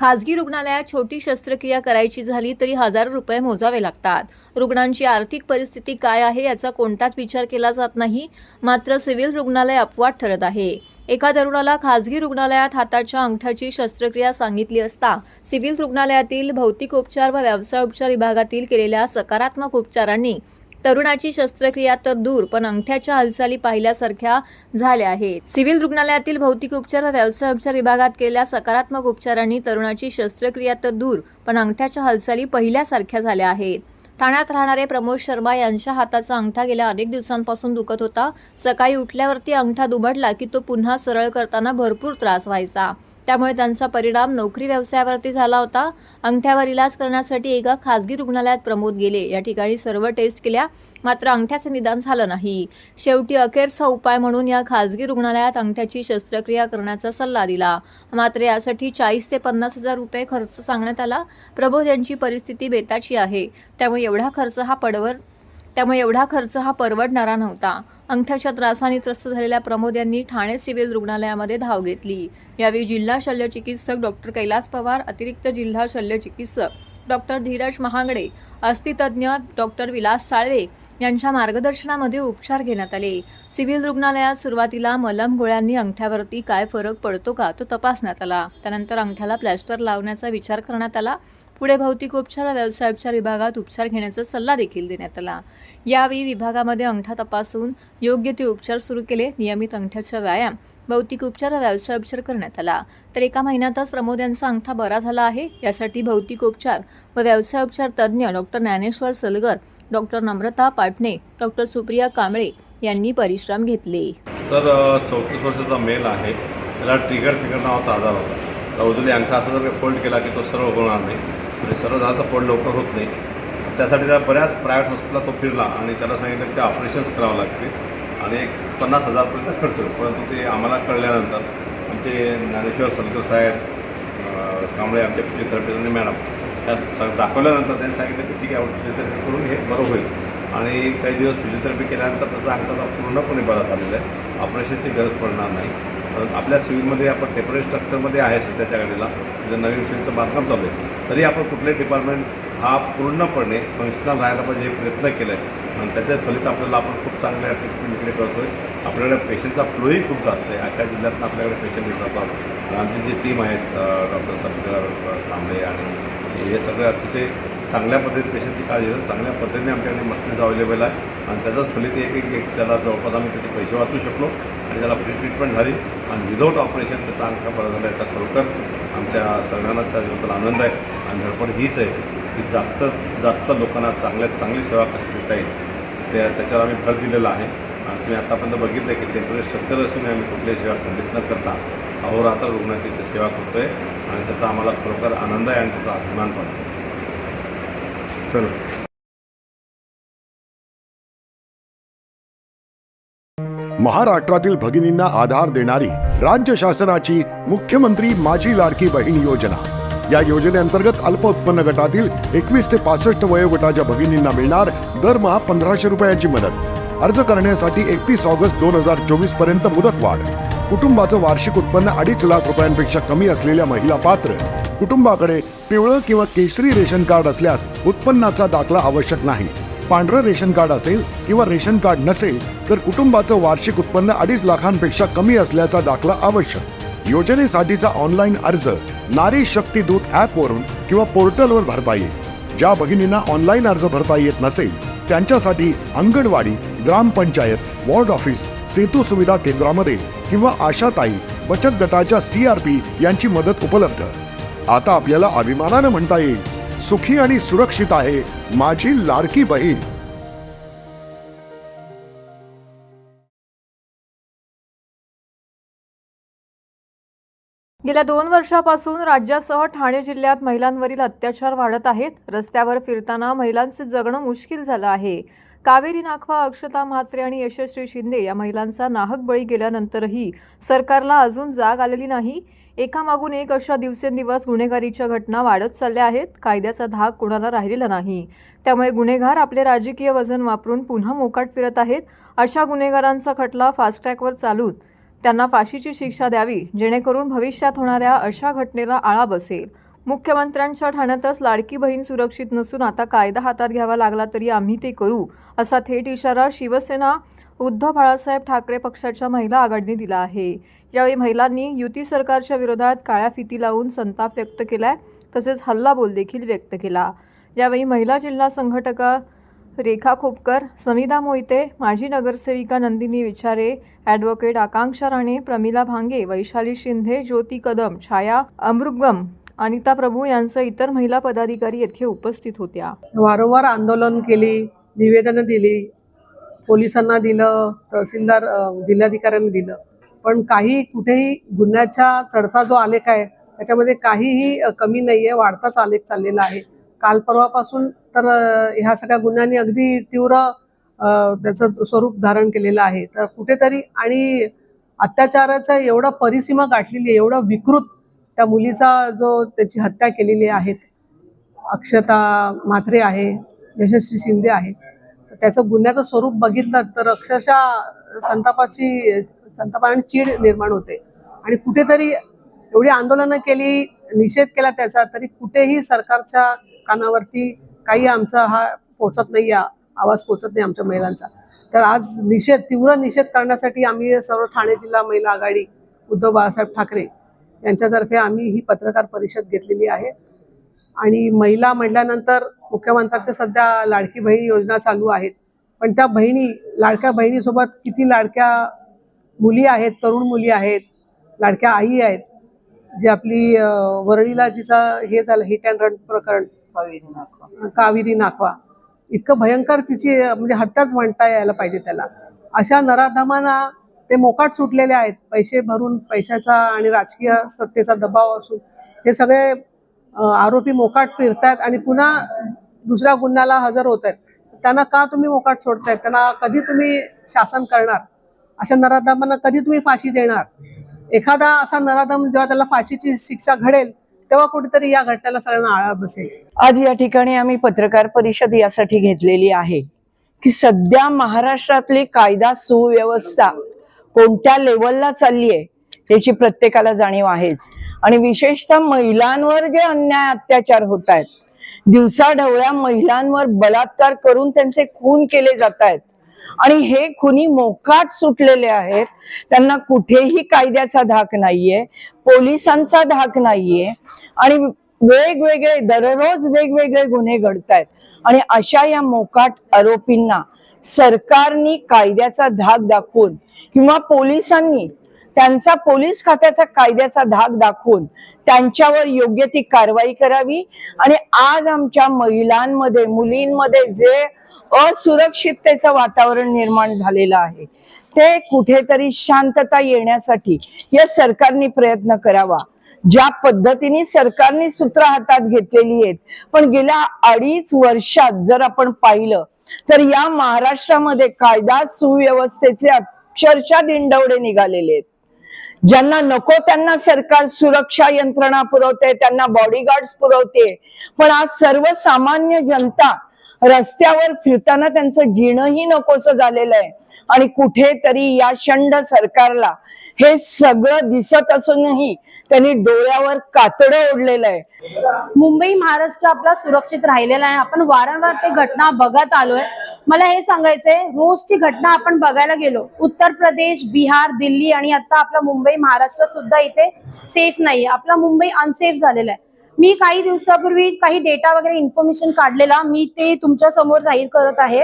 खाजगी रुग्णालयात छोटी शस्त्रक्रिया करायची झाली तरी हजारो रुपये मोजावे लागतात. रुग्णांची आर्थिक परिस्थिती काय आहे याचा कोणताच विचार केला जात नाही. मात्र सिव्हिल रुग्णालय अपवाद ठरत आहे. एका तरुणाला खाजगी रुग्णालयात हाताच्या अंगठ्याची शस्त्रक्रिया सांगितली असता सिव्हिल रुग्णालयातील भौतिकोपचार व व्यवसायोपचार विभागातील केलेल्या सकारात्मक उपचारांनी तरुणाची शस्त्रक्रिया तर दूर पण अंगठ्याच्या हालचाली पाहिल्यासारख्या झाल्या आहेत. सिव्हिल रुग्णालयातील भौतिक उपचार व व्यवसायोपचार विभागात केलेल्या सकारात्मक उपचारांनी तरुणाची शस्त्रक्रिया तर दूर पण अंगठ्याच्या हालचाली पहिल्यासारख्या झाल्या आहेत. ठाण्यात राहणारे प्रमोद शर्मा यांच्या हाताचा अंगठा गेल्या अनेक दिवसांपासून दुखत होता. सकाळी उठल्यावरती अंगठा दुमडला की तो पुन्हा सरळ करताना भरपूर त्रास व्हायचा. त्यामुळे त्यांचा परिणाम नोकरी व्यवसायावरती झाला होता. अंगठ्यावर इलाज करण्यासाठी एका खाजगी रुग्णालयात प्रमोद गेले. या ठिकाणी सर्व टेस्ट केल्या, मात्र अंगठ्याचे निदान झालं नाही. शेवटी अखेरचा उपाय म्हणून या खाजगी रुग्णालयात अंगठ्याची शस्त्रक्रिया करण्याचा सल्ला दिला. मात्र यासाठी 40 ते 50 हजार रुपये खर्च सांगण्यात आला. प्रमोद यांची परिस्थिती बेताची आहे, त्यामुळे एवढा खर्च हा परवडणारा नव्हता. अंगठ्याच्या त्रासाने त्रस्त झालेल्या प्रमोद यांनी ठाणे सिव्हिल रुग्णालयामध्ये धाव घेतली. यावेळी जिल्हा शल्यचिकित्सक डॉक्टर कैलास पवार, अतिरिक्त जिल्हा शल्यचिकित्सक डॉक्टर धीरज महागडे, अस्थितज्ञ डॉक्टर विलास साळवे यांच्या मार्गदर्शनामध्ये उपचार घेण्यात आले. सिव्हिल रुग्णालयात सुरुवातीला मलम गोळ्यांनी अंगठ्यावरती काय फरक पडतो का तो तपासण्यात आला. त्यानंतर अंगठ्याला प्लॅस्टर लावण्याचा विचार करण्यात आला. पुढे भौतिकोपचार व व्यवसायोपचार विभागात उपचार घेण्याचा सल्ला देखील देण्यात आला. यावेळी विभागामध्ये अंगठा तपासून योग्य ते उपचार सुरू केले. नियमित अंगठ्याचा व्यायाम, भौतिक उपचार व व्यवसायोपचार करण्यात आला. तर एका महिन्यातच प्रमोद यांचा अंगठा बरा झाला आहे. यासाठी भौतिकोपचार व व्यवसायोपचार तज्ज्ञ डॉक्टर ज्ञानेश्वर सलगर, डॉक्टर नम्रता पाटणे, डॉक्टर सुप्रिया कांबळे यांनी परिश्रम घेतले. तर 34 वर्षाचा मेल आहे. त्याला ट्रिगर फिगर नावाचा आजार होता. उजवी अंगठा असा जर फोल्ड केला की तो सरळ होणार नाही, आणि सरळ झाला तर फोल्ड लवकर होत नाही. त्यासाठी त्या बऱ्याच प्रायव्हेट हॉस्पिटलला तो फिरला आणि त्याला सांगितलं की ते ऑपरेशन्स करावं लागते आणि एक 50,000पर्यंत खर्च. परंतु ते आम्हाला कळल्यानंतर आमचे ज्ञानेश्वर सलगर साहेब, कांबळे, आमचे फिजिओथेरपिस्ट आणि मॅडम त्या दाखवल्यानंतर त्यांनी सांगितलं की ठीक आहे, फिजिओथेरपी करून हे बरं होईल. आणि काही दिवस फिजिओथेरपी केल्यानंतर त्याचा अंगठा पूर्णपणे बरा झालेला आहे. ऑपरेशनची गरज पडणार नाही. परंतु आपल्या सिव्हिलमध्ये आपण टेम्पररी स्ट्रक्चरमध्ये आहे सध्याच्या घडीला, म्हणजे नवीन सिव्हिलचं बांधकाम चालू आहे. तरी आपण कुठलेही डिपार्टमेंट हा पूर्णपणे फंक्शनल राहायला पाहिजे हे प्रयत्न केला आहे आणि त्याच्या फलित आपल्याला आपण खूप चांगल्या ट्रीटमेंट इकडे करतो आहे. आपल्याकडे पेशंटचा फ्लोही खूप जास्त आहे. अख्ख्या जिल्ह्यातून आपल्याकडे पेशंट येत राहतात. आमची जी टीम आहेत, डॉक्टर सलगर, कांबळे आणि हे सगळे अतिशय चांगल्या पद्धतीने पेशंटची काळजी घेतात. चांगल्या पद्धतीने आमच्याकडे मस्तिष्क अवेलेबल आहे आणि त्याचाच फलित एक त्याला जवळपास आम्ही त्याचे पैसे वाचू शकलो आणि त्याला फ्री ट्रीटमेंट झाली आणि विदाऊट ऑपरेशन त्याचा अंगठा बरा झाला. याचा खरोखर आमच्या सगळ्यांना त्याबद्दल आनंद आहे आणि धडपड हीच आहे की जास्त लोकांना चांगली सेवा कशी देता येईल त्याच्यावर आम्ही भर दिलेला आहे. आणि तुम्ही आतापर्यंत बघितलं की टेम्पररी स्ट्रक्चर असून आम्ही कुठलीही सेवा खंडित न करता अहोरात्र रुग्णाची सेवा करतो आहे आणि त्याचा आम्हाला खरोखर आनंद आहे आणि त्याचा अभिमान पण आहे. चलो. महाराष्ट्रातील भगिनींना आधार देणारी राज्य शासनाची मुख्यमंत्री माझी लाडकी बहीण योजना. या योजनेअंतर्गत अल्प उत्पन्न गटातील 21 ते 65 वयोगटाच्या भगिनींना मिळणार दरमहा 1,500 रुपयांची मदत. अर्ज करण्यासाठी 31 ऑगस्ट 2024 पर्यंत मुदतवाढ. कुटुंबाचं वार्षिक उत्पन्न 2.5 लाख रुपयांपेक्षा कमी असलेल्या महिला पात्र. कुटुंबाकडे पिवळं किंवा केशरी रेशन कार्ड असल्यास उत्पन्नाचा दाखला आवश्यक नाही. पांढरं रेशन कार्ड असेल किंवा रेशन कार्ड नसेल तर कुटुंबाचं वार्षिक उत्पन्न 2.5 लाखांपेक्षा कमी असल्याचा दाखला आवश्यक. योजनेसाठीचा ऑनलाईन अर्ज नारी शक्ती दूत ॲपवरून किंवा पोर्टलवर भरता येईल. ज्या भगिनींना ऑनलाईन अर्ज भरता येत नसेल त्यांच्यासाठी अंगणवाडी, ग्रामपंचायत, वॉर्ड ऑफिस, सेतू सुविधा केंद्रामध्ये किंवा आशाताई बचत गटाच्या CRP यांची मदत उपलब्ध. आता आपल्याला अभिमानानं म्हणता येईल, सुखी आणि सुरक्षित आहे माझी लाडकी बहीण. गेल्या 2 वर्षापासून राज्यासह ठाणे जिल्ह्यात महिलांवरील अत्याचार वाढत आहेत. रस्त्यावर फिरताना महिलांचे जगणं मुश्किल झालं आहे. कावेरी नाखवा, अक्षता म्हात्रे आणि यशस्वी शिंदे या महिलांचा नाहक बळी गेल्यानंतरही सरकारला अजून जाग आलेली नाही. एकामागून एक अशा दिवसेंदिवस गुन्हेगारीच्या घटना वाढत चालल्या आहेत. कायद्याचा धाक कोणाला राहिलेला नाही. त्यामुळे गुन्हेगार आपले राजकीय वजन वापरून पुन्हा मोकाट फिरत आहेत. अशा गुन्हेगारांचा खटला फास्ट ट्रॅकवर चालून त्यांना फाशीची शिक्षा द्यावी, जेणेकरून भविष्यात होणाऱ्या अशा घटनेला आळा बसेल. मुख्यमंत्र्यांच्या ठाण्यातच लाडकी बहीण सुरक्षित नसून आता कायदा हातात घ्यावा लागला तरी आम्ही ते करू, असा थेट इशारा शिवसेना उद्धव बाळासाहेब ठाकरे पक्षाच्या महिला आघाडीने दिला आहे. यावेळी महिलांनी युती सरकारच्या विरोधात काळ्या फिती लावून संताप व्यक्त केलाय, तसेच हल्लाबोल देखील व्यक्त केला. यावेळी महिला जिल्हा संघटका रेखा खोपकर, समिधा मोहिते, माजी नगरसेविका नंदिनी विचारे, ॲडव्होकेट आकांक्षा राणे, प्रमिला भांगे, वैशाली शिंदे, ज्योती कदम, छाया अमृगम, अनिता प्रभू यांसह इतर महिला पदाधिकारी येथे उपस्थित होत्या. वारंवार आंदोलन केली, निवेदनं दिली, पोलिसांना दिलं, तहसीलदार जिल्हाधिकाऱ्यांना दिलं, पण काही कुठेही गुन्ह्याचा चढता जो आलेख आहे त्याच्यामध्ये काहीही कमी नाहीये, वाढताच आलेख चाललेला आहे. काल परवापासून तर ह्या सगळ्या गुन्ह्यांनी अगदी तीव्र त्याचं स्वरूप धारण केलेलं आहे. तर कुठेतरी आणि अत्याचाराचा एवढा परिसीमा गाठलेली आहे, एवढं विकृत त्या मुलीचा जो त्याची हत्या केलेली आहे, अक्षता म्हात्रे आहे, यशस्वी शिंदे आहे, तर त्याचं गुन्ह्याचं स्वरूप बघितलं तर अक्षरशः संतापाने चीड निर्माण होते. आणि कुठेतरी एवढी आंदोलनं केली, निषेध केला त्याचा, तरी कुठेही सरकारच्या कानावरती काही आमचा हा पोचत नाही, आवाज पोचत नाही आमच्या महिलांचा. तर आज तीव्र निषेध करण्यासाठी आम्ही सर्व ठाणे जिल्हा महिला आघाडी उद्धव बाळासाहेब ठाकरे यांच्यातर्फे आम्ही ही पत्रकार परिषद घेतलेली आहे. आणि महिला म्हटल्यानंतर मुख्यमंत्र्यांच्या सध्या लाडकी बहीण योजना चालू आहेत, पण त्या लाडक्या बहिणीसोबत किती लाडक्या मुली आहेत, तरुण मुली आहेत, लाडक्या आई आहेत, जी आपली वरळीला जिचा हे झालं हिट अँड रन प्रकरण, कावेरी नाकवा, इतकं भयंकर तिची म्हणजे हत्याच म्हणता यायला पाहिजे त्याला. अशा नराधमांना ते मोकाट सुटलेले आहेत. पैसे भरून पैशाचा आणि राजकीय सत्तेचा दबाव असून हे सगळे आरोपी मोकाट फिरतायत आणि पुन्हा दुसऱ्या गुन्ह्याला हजर होत आहेत. त्यांना का तुम्ही मोकाट सोडतायत? त्यांना कधी तुम्ही शासन करणार? अशा नराधमांना कधी तुम्ही फाशी देणार? एखादा असा नराधम जेव्हा त्याला फाशीची शिक्षा घडेल तेव्हा कुठेतरी या घटनेला सगळ्यांना आळा बसेल. आज या ठिकाणी आम्ही पत्रकार परिषद यासाठी घेतलेली आहे की सध्या महाराष्ट्रातली कायदा सुव्यवस्था कोणत्या लेवलला चालली आहे याची प्रत्येकाला जाणीव आहेच. आणि विशेषतः महिलांवर जे अन्याय अत्याचार होत आहेत, दिवसाढवळ्या महिलांवर बलात्कार करून त्यांचे खून केले जात आहेत आणि हे खुनी मोकाट सुटलेले आहेत. त्यांना कुठेही कायद्याचा धाक नाहीये, पोलिसांचा धाक नाहीये आणि वेगवेगळे दररोज वेगवेगळे गुन्हे घडतायत. आणि अशा या मोकाट आरोपींना सरकारने कायद्याचा धाक दाखवून किंवा पोलिसांनी त्यांचा पोलीस खात्याचा कायद्याचा धाक दाखवून त्यांच्यावर योग्य ती कारवाई करावी. आणि आज आमच्या महिलांमध्ये, मुलींमध्ये जे असुरक्षिततेचं वातावरण निर्माण झालेलं आहे ते कुठेतरी शांतता येण्यासाठी या सरकारने प्रयत्न करावा. ज्या पद्धतीने सरकारने सूत्र हातात घेतलेली आहेत, पण गेल्या 2.5 वर्षात जर आपण पाहिलं तर या महाराष्ट्रामध्ये कायदा सुव्यवस्थेचे अक्षरशः दिंडवडे निघालेले आहेत. ज्यांना नको त्यांना सरकार सुरक्षा यंत्रणा पुरवते, त्यांना बॉडीगार्ड्स पुरवते, पण आज सर्वसामान्य जनता रस्त्यावर फिरताना त्यांचं जीणंही नकोसं झालेलं आहे. आणि कुठेतरी या शंड सरकारला हे सगळं दिसत असूनही त्यांनी डोळ्यावर कातडं ओढलेलं आहे. मुंबई महाराष्ट्र आपला सुरक्षित राहिलेला आहे. आपण वारंवार ते घटना बघत आलोय. मला हे सांगायचंय, रोजची घटना आपण बघायला गेलो, उत्तर प्रदेश, बिहार, दिल्ली आणि आता आपला मुंबई महाराष्ट्र सुद्धा इथे सेफ नाहीये. आपला मुंबई अनसेफ झालेला आहे. मी काही दिवसापूर्वी काही डेटा वगैरे इन्फॉर्मेशन काढलेला, मी ते तुमच्या समोर जाहीर करत आहे.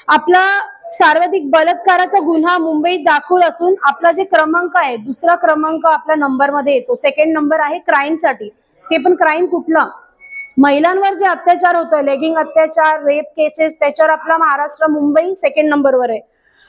आपला सर्वाधिक बलात्काराचा गुन्हा मुंबईत दाखल असून आपला जे क्रमांक आहे, दुसरा क्रमांक आपल्या नंबर मध्ये येतो. सेकंड नंबर आहे क्राईम साठी. ते पण क्राईम कुठला? महिलांवर जे अत्याचार होतोय, लेगिंग अत्याचार, रेप केसेस, त्याच्यावर आपला महाराष्ट्र, मुंबई सेकंड नंबरवर आहे.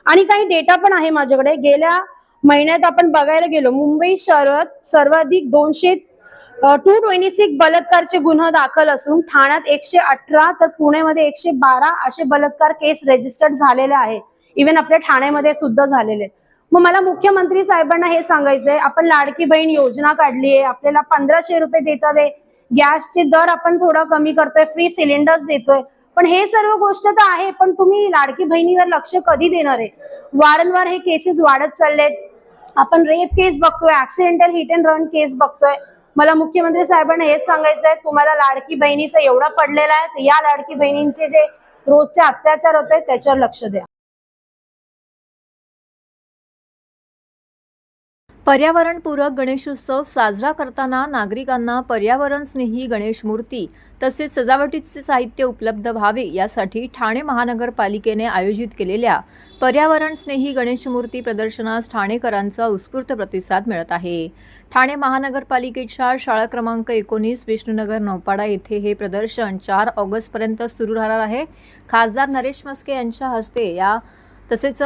आणि काही डेटा पण आहे माझ्याकडे. गेल्या महिन्यात आपण बघायला गेलो, मुंबई शहरात सर्वाधिक 226 बलात्कारचे गुन्हे दाखल असून ठाण्यात 118 तर पुण्यामध्ये 112 असे बलात्कार केस रजिस्टर्ड झालेले आहे. इव्हन आपल्या ठाण्यामध्ये सुद्धा झालेले. मग मला मुख्यमंत्री साहेबांना हे सांगायचंय, आपण लाडकी बहीण योजना काढली आहे, आपल्याला 1500 रुपये देतात, गॅसचे दर आपण थोडा कमी करतोय, फ्री सिलेंडर्स देतोय, पण हे सर्व गोष्ट तर आहे, पण तुम्ही लाडकी बहिणीवर लक्ष कधी देणार आहे? वारंवार हे केसेस वाढत चाललेत. आपण रेप केस बघतोय, ऍक्सिडेंटल हिट अँड रन केस बघतोय. मला मुख्यमंत्री साहेबांना हेच सांगायचं आहे, तुम्हाला लाडकी बहिणीचा एवढा पडलेला आहे, तर या लाडकी बहिणींचे जे रोजचे अत्याचार होत आहेत त्याच्यावर लक्ष द्या. पर्यावरणपूरक गणेशोत्सव साजरा करताना नागरिकांना पर्यावरण स्नेही गणेश मूर्ती तसेच सजावटीचे साहित्य उपलब्ध व्हावे यासाठी ठाणे महानगरपालिकेने आयोजित केलेल्या पर्यावरण स्नेही गणेश मूर्ती प्रदर्शनास ठाणेकरांचा उत्स्फूर्त प्रतिसाद मिळत आहे. ठाणे महानगरपालिकेच्या शाळा क्रमांक 19 विष्णुनगर नौपाडा येथे हे प्रदर्शन 4 ऑगस्टपर्यंत सुरू राहणार आहे. खासदार नरेश म्हस्के यांच्या हस्ते तसेच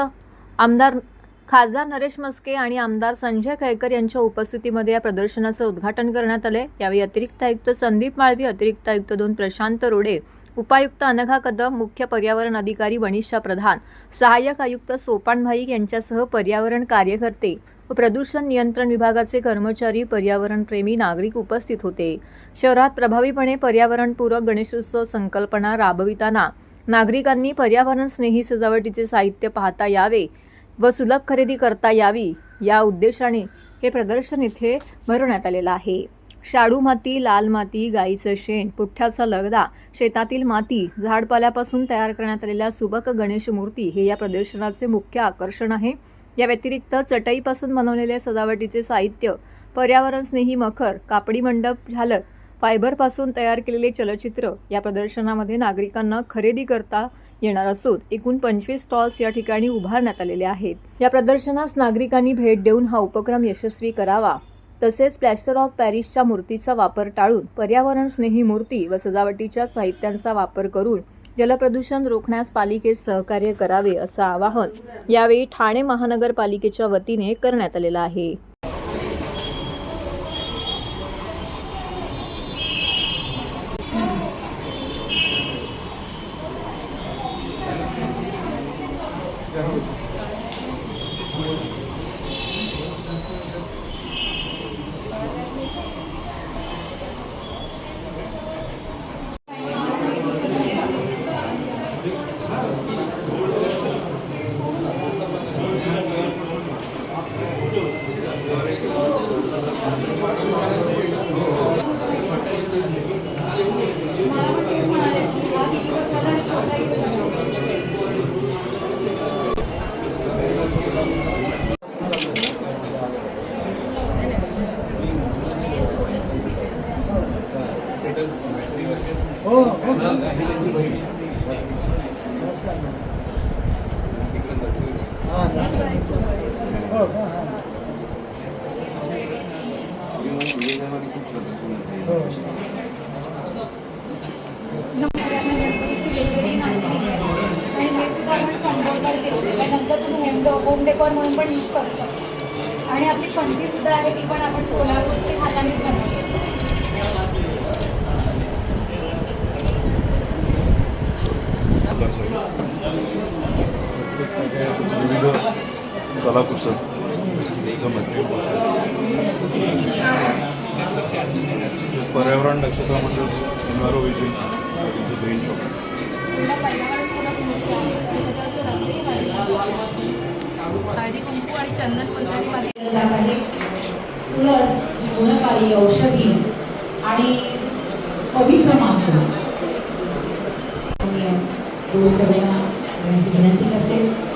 खासदार नरेश म्हस्के आणि आमदार संजय केळकर यांच्या उपस्थितीमध्ये या प्रदर्शनाचं उद्घाटन करण्यात आले. यावेळी अतिरिक्त आयुक्त संदीप माळवी, अतिरिक्त आयुक्त 2 प्रशांत रोडे, उपायुक्त अनघा कदम, मुख्य पर्यावरण अधिकारी वनिशा प्रधान, सहाय्यक आयुक्त सोपान भाईक यांच्यासह पर्यावरण कार्यकर्ते व प्रदूषण नियंत्रण विभागाचे कर्मचारी, पर्यावरणप्रेमी नागरिक उपस्थित होते. शहरात प्रभावीपणे पर्यावरणपूरक गणेशोत्सव संकल्पना राबविताना नागरिकांनी पर्यावरण स्नेही सजावटीचे साहित्य पाहता यावे व सुलभ खरेदी करता यावी या उद्देशाने हे प्रदर्शन इथे भरवण्यात आलेलं आहे. शाडू माती, लाल माती, गाईचं शेण, पुठ्ठ्याचा लगदा, शेतातील माती, झाडपाल्यापासून तयार करण्यात आलेल्या सुबक गणेश मूर्ती हे या प्रदर्शनाचे मुख्य आकर्षण आहे. या व्यतिरिक्त चटईपासून बनवलेले सजावटीचे साहित्य, पर्यावरण स्नेही मखर, कापडी मंडप, झालर, फायबरपासून तयार केलेले चलचित्र या प्रदर्शनामध्ये नागरिकांना खरेदी करता येणार असून एकूण 25 स्टॉल्स या ठिकाणी उभारण्यात आलेले आहेत. या प्रदर्शनास नागरिकांनी भेट देऊन हा उपक्रम यशस्वी करावा. तसेच प्लॅस्टर ऑफ पॅरिसच्या मूर्तीचा वापर टाळून पर्यावरण स्नेही मूर्ती व सजावटीच्या साहित्यांचा वापर करून जलप्रदूषण रोखण्यास पालिकेस सहकार्य करावे असं आवाहन यावेळी ठाणे महानगरपालिकेच्या वतीने करण्यात आलेलं आहे. नंतर तुम्ही होम डेकोर म्हणून पण यूज करू शकतो. आणि आपली पंटी सुद्धा आहे, ती पण आपण सोलापूरची हातानेच बनवली. कलाकुसर पर्यावरण दक्षता म्हणजे एन्व्हायरोविजन ग्रीन शॉप. हळदी कुंकू आणि चंदन पंचारी तुळस जी गुणकारी, औषधी आणि पवित्र मानतो. सर्वांना विनंती करते.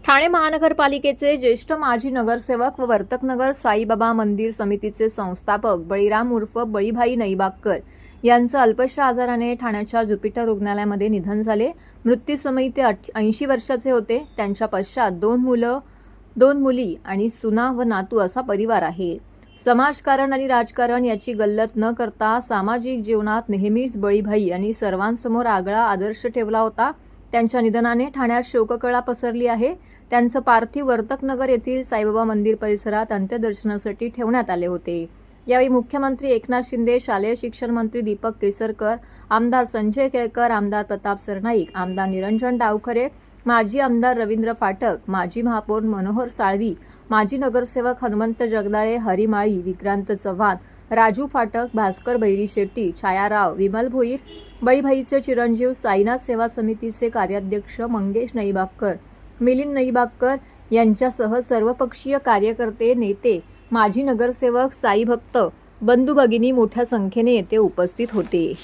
ठाणे महानगरपालिकेचे ज्येष्ठ माजी नगरसेवक व वर्तकनगर साईबाबा मंदिर समितीचे संस्थापक बळीराम उर्फ बळीभाई नईबागकर यांचं अल्पशा आजाराने ठाण्याच्या ज्युपिटर रुग्णालयामध्ये निधन झाले. मृत्यूसमयी ते 80 वर्षाचे होते. त्यांच्या पश्चात 2 मुली आणि सुना व नातू असा परिवार आहे. समाजकारण आणि राजकारण याची गल्लत न करता सामाजिक जीवनात नेहमीच बळीभाई यांनी सर्वांसमोर आगळा आदर्श ठेवला होता. त्यांच्या निधनाने ठाण्यात शोककळा पसरली आहे. त्यांचं पार्थिव वर्तकनगर येथील साईबाबा मंदिर परिसरात अंत्यदर्शनासाठी ठेवण्यात आले होते. यावेळी मुख्यमंत्री एकनाथ शिंदे, शालेय शिक्षण मंत्री दीपक केसरकर, आमदार संजय केळकर, आमदार प्रताप सरनाईक, आमदार निरंजन डावखरे, माजी आमदार रवींद्र फाटक, माजी महापौर मनोहर साळवी, माजी नगरसेवक हनुमंत जगदाळे, हरिमाळी, विक्रांत चव्हाण, राजू फाटक, भास्कर बैरी शेट्टी, छायाराव, विमल भोईर, बळीभाईचे चिरंजीव, साईनाथ सेवा समितीचे कार्याध्यक्ष मंगेश नईबागकर, मिलिंद नईबागकर यांच्यासह सर्वपक्षीय कार्यकर्ते, नेते, माजी नगरसेवक, साई भक्त, बंधू भगिनी मोठ्या संख्येने येथे उपस्थित होते.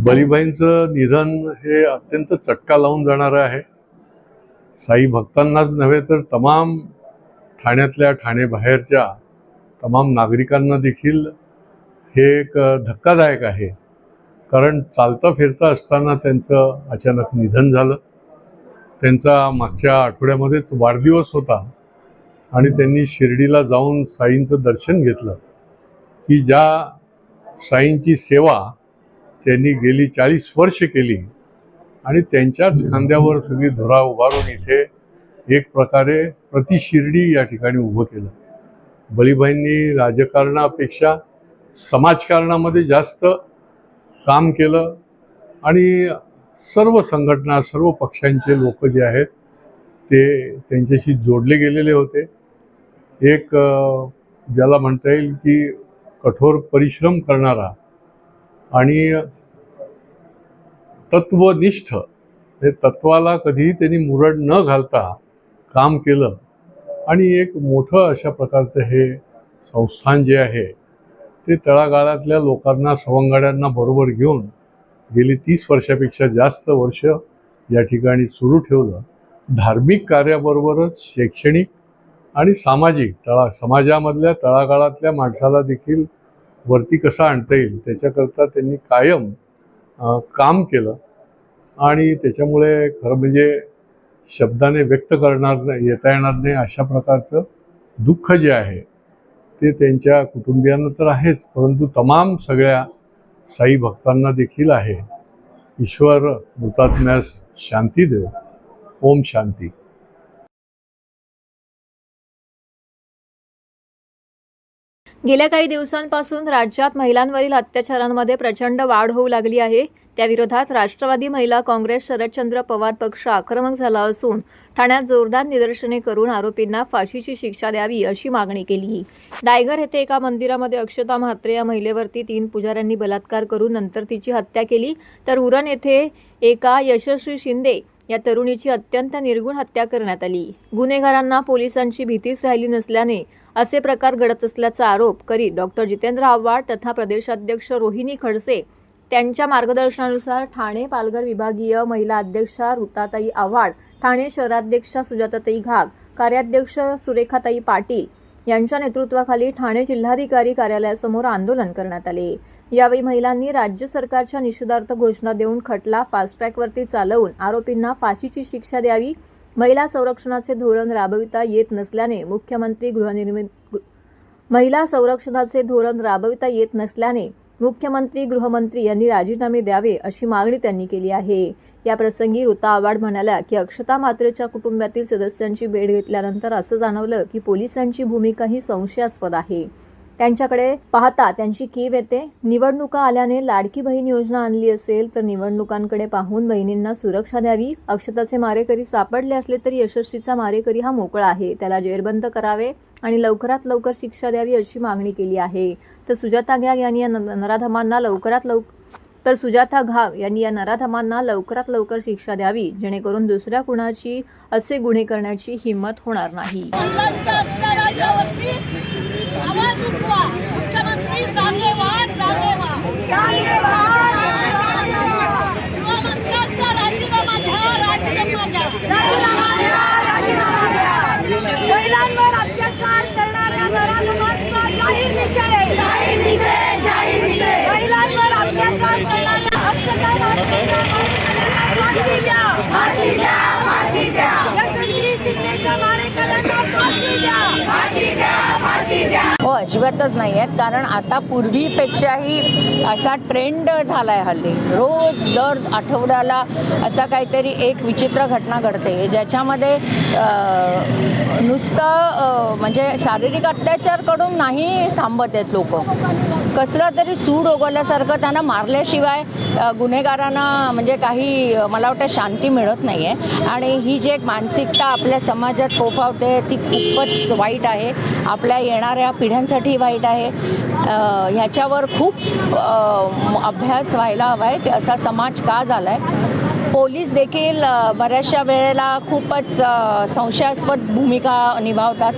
बळीभाईंचं निधन हे अत्यंत चटका लावून जाणारं आहे. साई भक्तांनाच नव्हे तर तमाम ठाण्यातल्या, ठाणेबाहेरच्या तमाम नागरिकांना देखील हे एक धक्कादायक आहे. कारण चालता फिरता असताना त्यांचं अचानक निधन झालं. त्यांचा मागच्या आठवड्यामध्येच वाढदिवस होता आणि त्यांनी शिर्डीला जाऊन साईंचं दर्शन घेतलं की ज्या साईंची सेवा त्यांनी गेली 40 वर्ष केली आणि त्यांच्याच खांद्यावर सगळी धुरा उभारून इथे एक प्रकारे प्रतिशिर्डी या ठिकाणी उभं केलं. बळीभाईंनी राजकारणापेक्षा समाजकारणामध्ये जास्त काम केलं आणि सर्व संघटना, सर्व पक्षांचे लोक जे आहेत ते त्यांच्याशी जोडले गेलेले होते. एक ज्याला म्हणता येईल की कठोर परिश्रम करणारा आणि तत्वनिष्ठ, हे तत्वाला कधीही त्यांनी मुरड न घालता काम केलं आणि एक मोठं अशा प्रकारचं हे संस्थान जे आहे ते तळागाळातल्या लोकांना, सवंगड्यांना बरोबर घेऊन गेली 30 वर्षापेक्षा जास्त वर्ष या ठिकाणी सुरू ठेवलं. धार्मिक कार्याबरोबरच शैक्षणिक आणि सामाजिक समाजामधल्या तळागाळातल्या माणसाला देखील वरती कसं आणता येईल त्याच्याकरता त्यांनी कायम काम केलं आणि त्याच्यामुळे खरं म्हणजे शब्दाने व्यक्त येता येणार नाही अशा प्रकारचं दुःख जे आहे ते त्यांच्या कुटुंबियांना तर आहेच, परंतु तमाम सगळ्या साई भक्तांना देखील आहे. ईश्वर मृतात्म्यास शांती देव. ओम शांती. गेल्या काही दिवसांपासून राज्यात महिलांवरील अत्याचारांमध्ये प्रचंड वाढ होऊ लागली आहे. त्याविरोधात राष्ट्रवादी महिला काँग्रेस शरदचंद्र पवार पक्ष आक्रमक झाला असून ठाण्यात जोरदार निदर्शने करून आरोपींना फाशीची शिक्षा द्यावी अशी मागणी केली. डायगर येथे एका मंदिरामध्ये अक्षता म्हात्रे या महिलेवरती 3 पुजाऱ्यांनी बलात्कार करून नंतर तिची हत्या केली, तर उरण येथे एका यशस्वी शिंदे या तरुणीची अत्यंत निर्गुण हत्या करण्यात आली. गुन्हेगारांना पोलिसांची भीतीच राहिली नसल्याने असे प्रकार घडत असल्याचा आरोप करीत डॉक्टर जितेंद्र आव्हाड तथा प्रदेशाध्यक्ष रोहिणी खडसे त्यांच्या मार्गदर्शनानुसार ठाणे पालघर विभागीय महिला अध्यक्षा ऋताताई आव्हाड, ठाणे शहराध्यक्षा सुजाताताई घाग, कार्याध्यक्ष सुरेखाताई पाटील यांच्या नेतृत्वाखाली ठाणे जिल्हाधिकारी कार्यालयासमोर आंदोलन करण्यात आले। यावेळी महिलांनी राज्य सरकारच्या निषेधार्थ घोषणा देऊन खटला फास्ट ट्रॅकवरती चालवून आरोपींना फाशीची शिक्षा द्यावी, महिला संरक्षणाचे धोरण राबविता येत नसल्याने मुख्यमंत्री गृहमंत्री यांनी राजीनामे द्यावे अशी मागणी त्यांनी केली आहे। या प्रसंगी ऋता आव्हाड म्हणाल्या की अक्षता म्हात्रेच्या कुटुंबातील सदस्यांची भेट घेतल्यानंतर असं जाणवलं की पोलिसांची भूमिका ही संशयास्पद आहे। त्यांच्याकडे पाहता त्यांची कीव येते। निवडणुका आल्याने लाडकी बहीण योजना आणली असेल तर निवडणुकांकडे पाहून बहिणींना सुरक्षा द्यावी। अक्षताचे मारेकरी सापडले असले तरी यशस्वीचा मारेकरी हा मोकळा आहे, त्याला जेरबंद करावे आणि लवकरात लवकर शिक्षा द्यावी अशी मागणी केली आहे। तर सुजाता घाग यांनी या नराधमांना लवकरात लवकर शिक्षा द्यावी, जेणेकरून दुसऱ्या कुणाची असे गुन्हे करण्याची हिंमत होणार नाही। महिलांवर अत्याचार करणाऱ्या नराधमांचा जाहीर निषेध, महिलांवर अत्याचार करणाऱ्या अक्षता म्हात्रेंना फाशी द्या, यशस्वी शिंदेच्या मारेकऱ्यांना फाशी द्या। हो, अजिबातच नाही आहेत, कारण आता पूर्वीपेक्षाही असा ट्रेंड झाला आहे हल्ली। रोज दर आठवड्याला असा काहीतरी एक विचित्र घटना घडते ज्याच्यामध्ये नुसतं म्हणजे शारीरिक अत्याचार कडून नाही थांबत आहेत लोक, कसलं तरी सूड ओघवल्यासारखं त्यांना मारल्याशिवाय गुन्हेगारांना म्हणजे काही मला वाटतं शांती मिळत नाही आहे। आणि ही जी एक मानसिकता आपल्या समाजात फोफावते ती खूपच वाईट आहे, आपल्या येणाऱ्या पिढ्यांसाठी वाईट आहे। ह्याच्यावर खूप अभ्यास व्हायला हवा आहे की असा समाज का झाला आहे। पोलीस देखील बऱ्याचशा वेळेला खूपच संशयास्पद भूमिका निभावतात।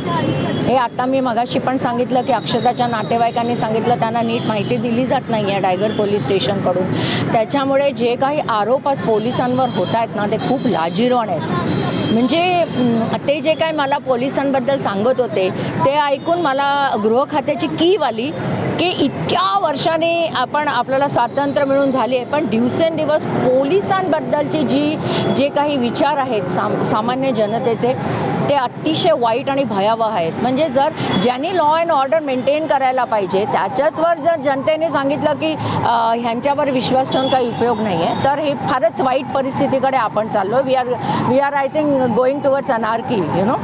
हे आता मी मगाशी पण सांगितलं की अक्षताच्या नातेवाईकांनी सांगितलं त्यांना नीट माहिती दिली जात नाही आहे टायगर पोलीस स्टेशनकडून। त्याच्यामुळे जे काही आरोप आज पोलिसांवर होत आहेत ना ते खूप लाजिरवाण आहेत। म्हणजे ते जे काही मला पोलिसांबद्दल सांगत होते ते ऐकून मला गृह खात्याची कीव आली की इतक्या वर्षांनी आपल्याला स्वातंत्र्य मिळून झाले आहे, पण दिवसेंदिवस पोलिसांबद्दलचे जे काही विचार आहेत सामान्य जनतेचे ते अतिशय वाईट आणि भयावह आहेत। म्हणजे जर ज्यांनी लॉ अँड ऑर्डर मेंटेन करायला पाहिजे त्याच्याचवर जर जनतेने सांगितलं की ह्यांच्यावर विश्वास ठेवून काही उपयोग नाही आहे, तर हे फारच वाईट परिस्थितीकडे आपण चाललो। We are I think going towards anarchy, you no.